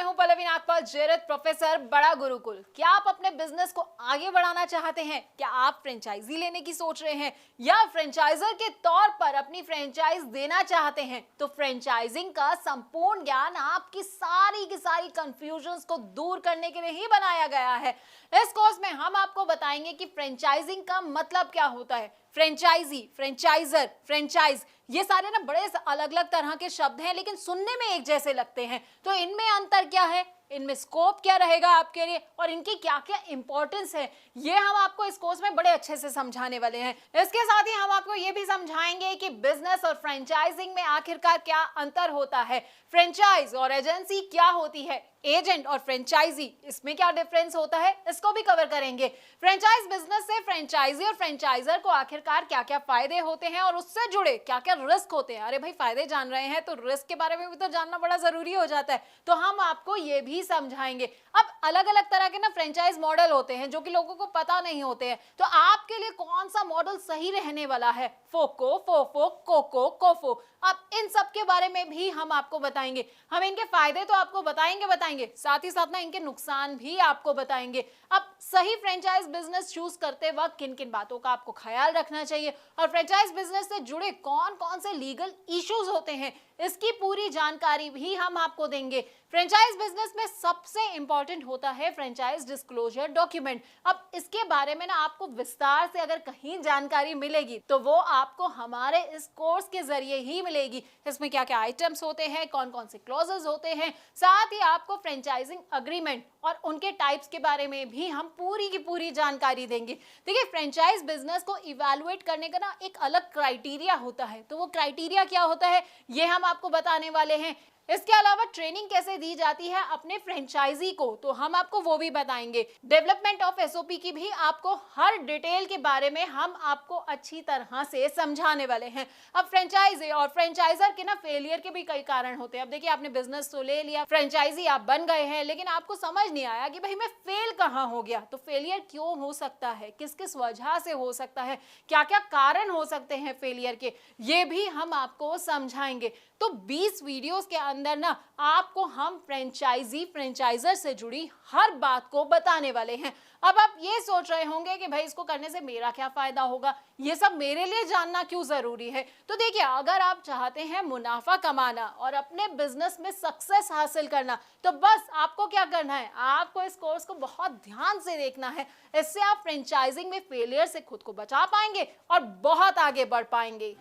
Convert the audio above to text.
मैं हूं पल्लवी नागपाल, जेरत प्रोफेसर, बड़ा गुरुकुल। क्या आप अपने बिजनेस को आगे बढ़ाना चाहते हैं? क्या आप फ्रेंचाइजी लेने की सोच रहे हैं या फ्रेंचाइजर के तौर पर अपनी फ्रेंचाइज देना चाहते हैं? तो फ्रेंचाइजिंग का संपूर्ण ज्ञान आपकी सारी की सारी कंफ्यूजन्स को दूर करने के लिए ही बनाया गया है। इस कोर्स में हम आपको बताएंगे कि फ्रेंचाइजिंग का मतलब क्या होता है। फ्रेंचाइजी, फ्रेंचाइजर, फ्रेंचाइज, ये सारे ना बड़े अलग अलग तरह के शब्द हैं, लेकिन सुनने में एक जैसे लगते हैं। तो इनमें अंतर क्या है, इनमें स्कोप क्या रहेगा आपके लिए और इनकी क्या क्या इंपॉर्टेंस है, ये हम आपको इस कोर्स में बड़े अच्छे से समझाने वाले हैं। इसके साथ ही हम आपको ये भी समझाएंगे कि बिजनेस और फ्रेंचाइजिंग में आखिरकार क्या अंतर होता है, फ्रेंचाइज और एजेंसी क्या होती है, एजेंट और फ्रेंचाइजी इसमें क्या डिफरेंस होता है, इसको भी कवर करेंगे। फ्रेंचाइज बिजनेस से फ्रेंचाइजी और फ्रेंचाइजर को आखिरकार क्या क्या फायदे होते हैं और उससे जुड़े क्या क्या रिस्क होते हैं। अरे भाई, फायदे जान रहे हैं तो रिस्क के बारे में भी तो जानना बड़ा जरूरी हो जाता है, तो हम आपको ये भी समझाएंगे। अब अलग अलग तरह के ना फ्रेंचाइज मॉडल होते हैं जो कि लोगों को पता नहीं होते हैं, तो आपके लिए कौन सा मॉडल सही रहने वाला है, फोको, फोफो, कोको, कोफो, अब इन सब के बारे में भी हम आपको बताएंगे। हम इनके फायदे तो आपको बताएंगे, साथ ही साथ ना इनके नुकसान भी आपको बताएंगे। अब सही फ्रेंचाइज बिजनेस चूज करते वक्त किन किन बातों का आपको ख्याल रखना चाहिए और फ्रेंचाइज बिजनेस से जुड़े कौन कौन से लीगल इश्यूज होते हैं, इसकी पूरी जानकारी भी हम आपको देंगे। फ्रेंचाइज बिजनेस में सबसे इंपॉर्टेंट होता है फ्रेंचाइज डिस्क्लोजर डॉक्यूमेंट। अब इसके बारे में ना आपको विस्तार से अगर कहीं जानकारी मिलेगी तो वो आपको हमारे इस कोर्स के जरिए ही मिलेगी। इसमें क्या क्या आइटम्स होते हैं, कौन कौन से क्लॉजेस होते हैं, साथ ही आपको फ्रेंचाइजिंग अग्रीमेंट और उनके टाइप्स के बारे में भी हम पूरी की पूरी जानकारी देंगे। देखिए, फ्रेंचाइज बिजनेस को इवैल्यूएट करने का ना एक अलग क्राइटेरिया होता है, तो वो क्राइटेरिया क्या होता है ये हम आपको बताने वाले हैं। इसके अलावा ट्रेनिंग कैसे दी जाती है अपने फ्रेंचाइजी को, तो हम आपको वो भी बताएंगे। डेवलपमेंट ऑफ एसओपी की भी आपको हर डिटेल के बारे में हम आपको अच्छी तरह से समझाने वाले हैं। अब फ्रेंचाइजी और फ्रेंचाइजर के ना फेलियर के भी कई कारण होते हैं। अब देखिए, आपने बिजनेस तो ले लिया, फ्रेंचाइजी आप बन गए हैं, लेकिन आपको समझ नहीं आया कि भाई मैं फेल कहाँ हो गया। तो फेलियर क्यों हो सकता है, किस किस वजह से हो सकता है, क्या क्या कारण हो सकते हैं फेलियर के, ये भी हम आपको समझाएंगे। तो 20 वीडियोस के अंदर ना आपको हम फ्रेंचाइजी फ्रेंचाइजर से जुड़ी हर बात को बताने वाले हैं। अब आप ये सोच रहे होंगे कि भाई इसको करने से मेरा क्या फायदा होगा, ये सब मेरे लिए जानना क्यों जरूरी है। तो देखिए, अगर आप चाहते हैं मुनाफा कमाना और अपने बिजनेस में सक्सेस हासिल करना, तो बस आपको क्या करना है, आपको इस कोर्स को बहुत ध्यान से देखना है। इससे आप फ्रेंचाइजिंग में फेलियर से खुद को बचा पाएंगे और बहुत आगे बढ़ पाएंगे।